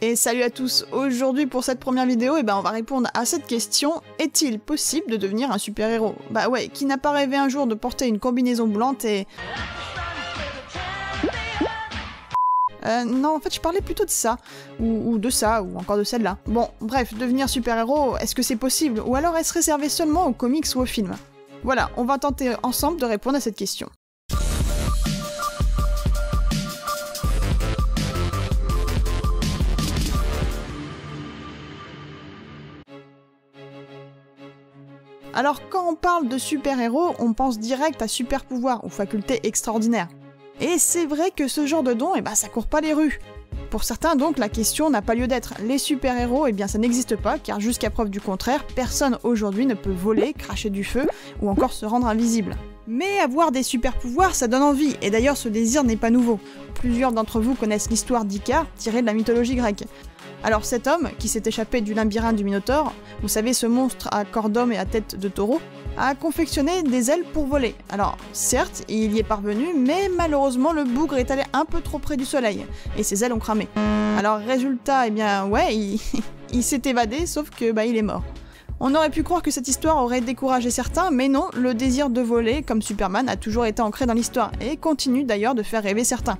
Et salut à tous, aujourd'hui pour cette première vidéo, on va répondre à cette question, est-il possible de devenir un super-héros? Bah ouais, qui n'a pas rêvé un jour de porter une combinaison boulante et... non, en fait je parlais plutôt de ça, ou de ça, ou encore de celle-là. Bon, bref, devenir super-héros, est-ce que c'est possible? Ou alors est-ce réservé seulement aux comics ou aux films? Voilà, on va tenter ensemble de répondre à cette question. Alors quand on parle de super-héros, on pense direct à super-pouvoir ou facultés extraordinaires. Et c'est vrai que ce genre de don, ça court pas les rues. Pour certains donc, la question n'a pas lieu d'être. Les super-héros, ça n'existe pas, car jusqu'à preuve du contraire, personne aujourd'hui ne peut voler, cracher du feu, ou encore se rendre invisible. Mais avoir des super-pouvoirs, ça donne envie, et d'ailleurs ce désir n'est pas nouveau. Plusieurs d'entre vous connaissent l'histoire d'Icare, tirée de la mythologie grecque. Alors cet homme, qui s'est échappé du labyrinthe du Minotaure, vous savez ce monstre à corps d'homme et à tête de taureau, a confectionné des ailes pour voler. Alors certes, il y est parvenu, mais malheureusement le bougre est allé un peu trop près du soleil, et ses ailes ont cramé. Alors résultat, il s'est évadé, sauf que il est mort. On aurait pu croire que cette histoire aurait découragé certains, mais non, le désir de voler, comme Superman, a toujours été ancré dans l'histoire, et continue d'ailleurs de faire rêver certains.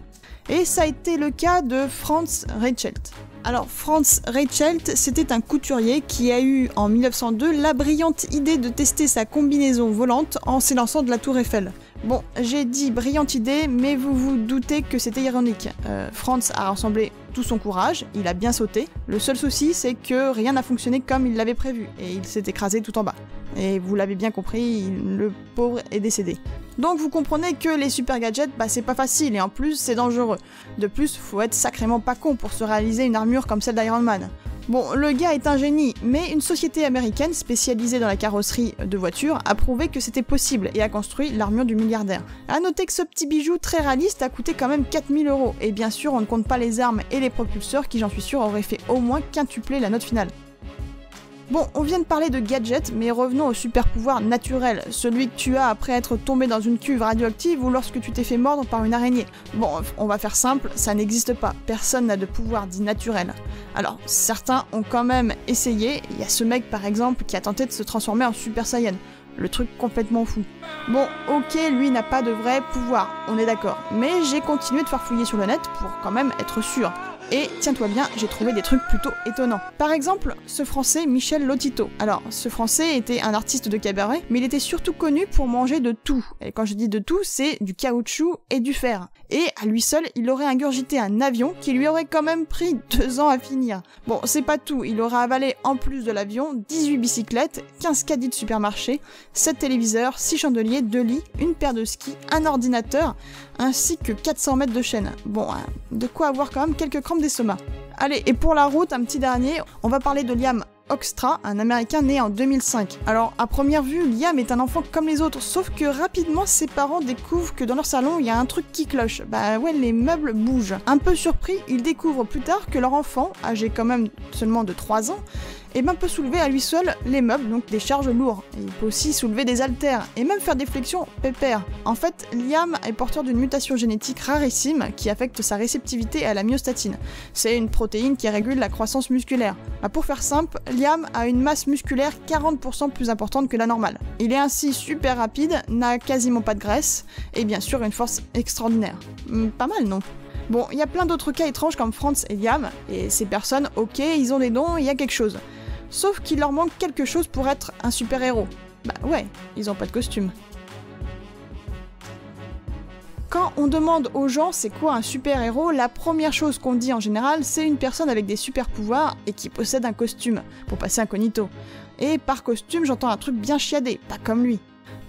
Et ça a été le cas de Franz Reichelt. Alors Franz Reichelt, c'était un couturier qui a eu en 1902 la brillante idée de tester sa combinaison volante en s'élançant de la tour Eiffel. Bon, j'ai dit brillante idée, mais vous vous doutez que c'était ironique. Franz a rassemblé tout son courage, il a bien sauté. Le seul souci, c'est que rien n'a fonctionné comme il l'avait prévu, et il s'est écrasé tout en bas. Et vous l'avez bien compris, le pauvre est décédé. Donc vous comprenez que les super gadgets, c'est pas facile, et en plus c'est dangereux. De plus, faut être sacrément pas con pour se réaliser une armure comme celle d'Iron Man. Bon, le gars est un génie, mais une société américaine spécialisée dans la carrosserie de voitures a prouvé que c'était possible et a construit l'armure du milliardaire. A noter que ce petit bijou très réaliste a coûté quand même 4000 €, et bien sûr on ne compte pas les armes et les propulseurs qui, j'en suis sûr, auraient fait au moins quintupler la note finale. Bon, on vient de parler de gadgets, mais revenons au super pouvoir naturel, celui que tu as après être tombé dans une cuve radioactive ou lorsque tu t'es fait mordre par une araignée. Bon, on va faire simple, ça n'existe pas, personne n'a de pouvoir dit naturel. Alors, certains ont quand même essayé, il y a ce mec par exemple qui a tenté de se transformer en Super Saiyan. Le truc complètement fou. Bon, ok, lui n'a pas de vrai pouvoir, on est d'accord, mais j'ai continué de farfouiller sur le net pour quand même être sûr. Et tiens-toi bien, j'ai trouvé des trucs plutôt étonnants. Par exemple, ce français Michel Lotito. Alors, ce français était un artiste de cabaret, mais il était surtout connu pour manger de tout. Et quand je dis de tout, c'est du caoutchouc et du fer. Et à lui seul, il aurait ingurgité un avion qui lui aurait quand même pris 2 ans à finir. Bon, c'est pas tout, il aurait avalé en plus de l'avion 18 bicyclettes, 15 caddies de supermarché, 7 téléviseurs, 6 chandeliers, 2 lits, une paire de skis, un ordinateur, ainsi que 400 mètres de chaîne. Bon, de quoi avoir quand même quelques crampes d'estomac. Allez, et pour la route, un petit dernier, on va parler de Liam Hoekstra, un américain né en 2005. Alors, à première vue, Liam est un enfant comme les autres, sauf que rapidement, ses parents découvrent que dans leur salon, il y a un truc qui cloche. Bah ouais, les meubles bougent. Un peu surpris, ils découvrent plus tard que leur enfant, âgé quand même seulement de 3 ans, peut soulever à lui seul les meubles, donc des charges lourdes. Et il peut aussi soulever des haltères, et même faire des flexions pépères. En fait, Liam est porteur d'une mutation génétique rarissime qui affecte sa réceptivité à la myostatine. C'est une protéine qui régule la croissance musculaire. Pour faire simple, Liam a une masse musculaire 40% plus importante que la normale. Il est ainsi super rapide, n'a quasiment pas de graisse, et bien sûr une force extraordinaire. Pas mal, non ? Bon, il y a plein d'autres cas étranges comme Franz et Liam, et ces personnes, ok, ils ont des dons, il y a quelque chose. Sauf qu'il leur manque quelque chose pour être un super-héros. Bah ouais, ils ont pas de costume. Quand on demande aux gens c'est quoi un super-héros, la première chose qu'on dit en général, c'est une personne avec des super-pouvoirs et qui possède un costume, pour passer incognito. Et par costume, j'entends un truc bien chiadé, pas comme lui.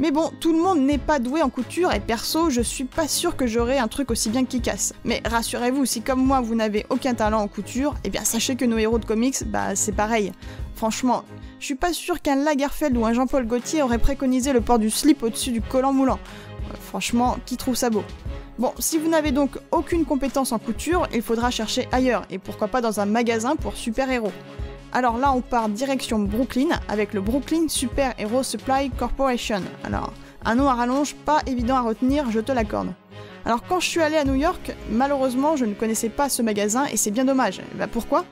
Mais bon, tout le monde n'est pas doué en couture et perso, je suis pas sûr que j'aurai un truc aussi bien qu'Icasse. Mais rassurez-vous, si comme moi vous n'avez aucun talent en couture, sachez que nos héros de comics, c'est pareil. Franchement, je suis pas sûr qu'un Lagerfeld ou un Jean-Paul Gaultier aurait préconisé le port du slip au-dessus du collant moulant. Franchement, qui trouve ça beau? Bon, si vous n'avez donc aucune compétence en couture, il faudra chercher ailleurs, et pourquoi pas dans un magasin pour super-héros. Alors là, on part direction Brooklyn, avec le Brooklyn Super Hero Supply Corporation. Alors, un nom à rallonge pas évident à retenir, je te l'accorde. Alors quand je suis allée à New York, malheureusement je ne connaissais pas ce magasin et c'est bien dommage. Bah pourquoi ?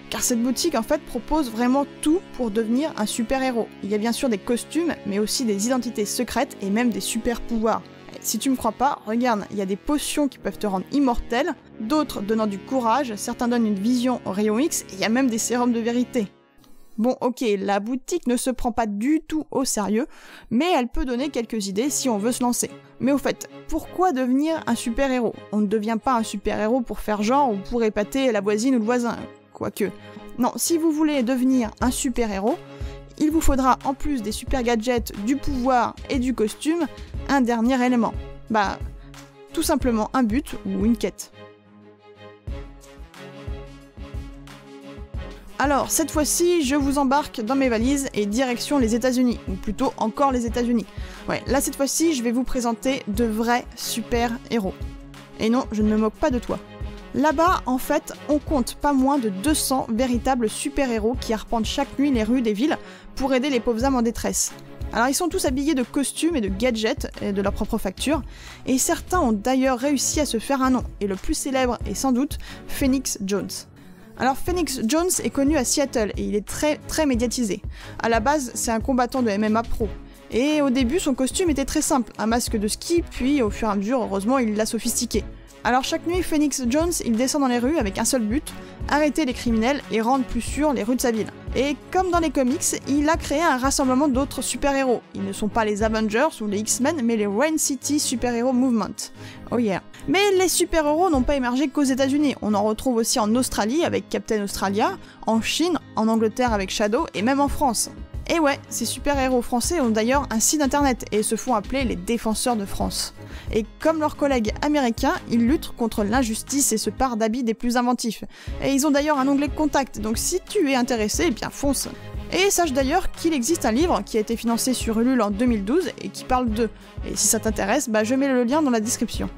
Car cette boutique en fait propose vraiment tout pour devenir un super-héros. Il y a bien sûr des costumes, mais aussi des identités secrètes et même des super-pouvoirs. Si tu me crois pas, regarde, il y a des potions qui peuvent te rendre immortel, d'autres donnant du courage, certains donnent une vision au rayon X, et il y a même des sérums de vérité. Bon ok, la boutique ne se prend pas du tout au sérieux, mais elle peut donner quelques idées si on veut se lancer. Mais au fait, pourquoi devenir un super-héros ? On ne devient pas un super-héros pour faire genre ou pour épater la voisine ou le voisin, quoique. Non, si vous voulez devenir un super-héros, il vous faudra en plus des super gadgets, du pouvoir et du costume, un dernier élément. Bah, tout simplement un but ou une quête. Alors, cette fois-ci, je vous embarque dans mes valises et direction les États-Unis, ou plutôt encore les États-Unis. Ouais, là cette fois-ci, je vais vous présenter de vrais super-héros. Et non, je ne me moque pas de toi. Là-bas, en fait, on compte pas moins de 200 véritables super-héros qui arpentent chaque nuit les rues des villes pour aider les pauvres âmes en détresse. Alors ils sont tous habillés de costumes et de gadgets et de leur propre facture, et certains ont d'ailleurs réussi à se faire un nom, et le plus célèbre est sans doute Phoenix Jones. Alors Phoenix Jones est connu à Seattle et il est très médiatisé. À la base, c'est un combattant de MMA pro. Et au début, son costume était très simple, un masque de ski, puis au fur et à mesure, heureusement, il l'a sophistiqué. Alors chaque nuit, Phoenix Jones, il descend dans les rues avec un seul but, arrêter les criminels et rendre plus sûres les rues de sa ville. Et comme dans les comics, il a créé un rassemblement d'autres super-héros. Ils ne sont pas les Avengers ou les X-Men, mais les Rain City Super-Hero Movement. Oh yeah. Mais les super-héros n'ont pas émergé qu'aux États-Unis. On en retrouve aussi en Australie avec Captain Australia, en Chine, en Angleterre avec Shadow et même en France. Et ouais, ces super-héros français ont d'ailleurs un site internet et se font appeler les Défenseurs de France. Et comme leurs collègues américains, ils luttent contre l'injustice et se parent d'habits des plus inventifs. Et ils ont d'ailleurs un onglet contact, donc si tu es intéressé, eh bien fonce. Et sache d'ailleurs qu'il existe un livre qui a été financé sur Ulule en 2012 et qui parle d'eux. Et si ça t'intéresse, bah je mets le lien dans la description.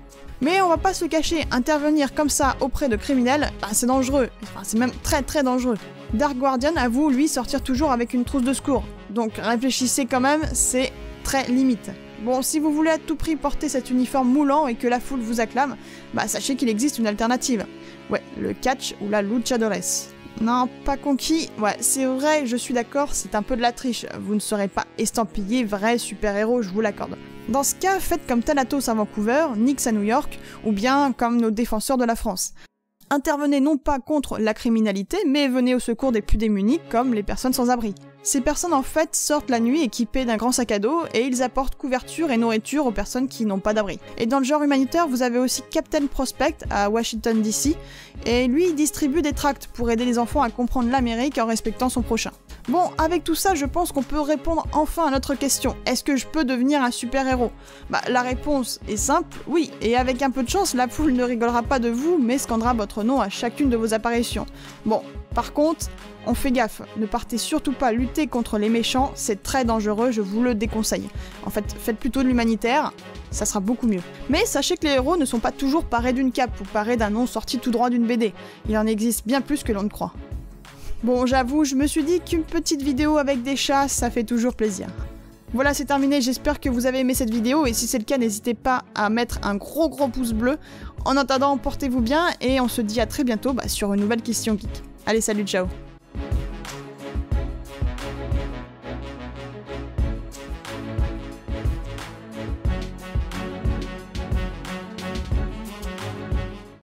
Mais on va pas se le cacher, intervenir comme ça auprès de criminels, bah c'est dangereux. Enfin, c'est même très dangereux. Dark Guardian avoue, lui, sortir toujours avec une trousse de secours. Donc réfléchissez quand même, c'est très limite. Bon, si vous voulez à tout prix porter cet uniforme moulant et que la foule vous acclame, bah sachez qu'il existe une alternative. Ouais, le catch ou la luchadores. Non, pas conquis. Ouais, c'est vrai, je suis d'accord, c'est un peu de la triche. Vous ne serez pas estampillé vrai super-héros, je vous l'accorde. Dans ce cas, faites comme Thanatos à Vancouver, Nyx à New York, ou bien comme nos défenseurs de la France. Intervenez non pas contre la criminalité, mais venez au secours des plus démunis, comme les personnes sans abri. Ces personnes en fait sortent la nuit équipées d'un grand sac à dos et ils apportent couverture et nourriture aux personnes qui n'ont pas d'abri. Et dans le genre humanitaire, vous avez aussi Captain Prospect à Washington DC, et lui il distribue des tracts pour aider les enfants à comprendre l'Amérique en respectant son prochain. Bon, avec tout ça, je pense qu'on peut répondre enfin à notre question. Est-ce que je peux devenir un super-héros ? Bah, la réponse est simple, oui. Et avec un peu de chance, la foule ne rigolera pas de vous, mais scandera votre nom à chacune de vos apparitions. Bon, par contre, on fait gaffe. Ne partez surtout pas lutter contre les méchants, c'est très dangereux, je vous le déconseille. En fait, faites plutôt de l'humanitaire, ça sera beaucoup mieux. Mais sachez que les héros ne sont pas toujours parés d'une cape ou parés d'un nom sorti tout droit d'une BD. Il en existe bien plus que l'on ne croit. Bon, j'avoue, je me suis dit qu'une petite vidéo avec des chats, ça fait toujours plaisir. Voilà, c'est terminé, j'espère que vous avez aimé cette vidéo, et si c'est le cas, n'hésitez pas à mettre un gros pouce bleu. En attendant, portez-vous bien, et on se dit à très bientôt sur une nouvelle question geek. Allez, salut, ciao.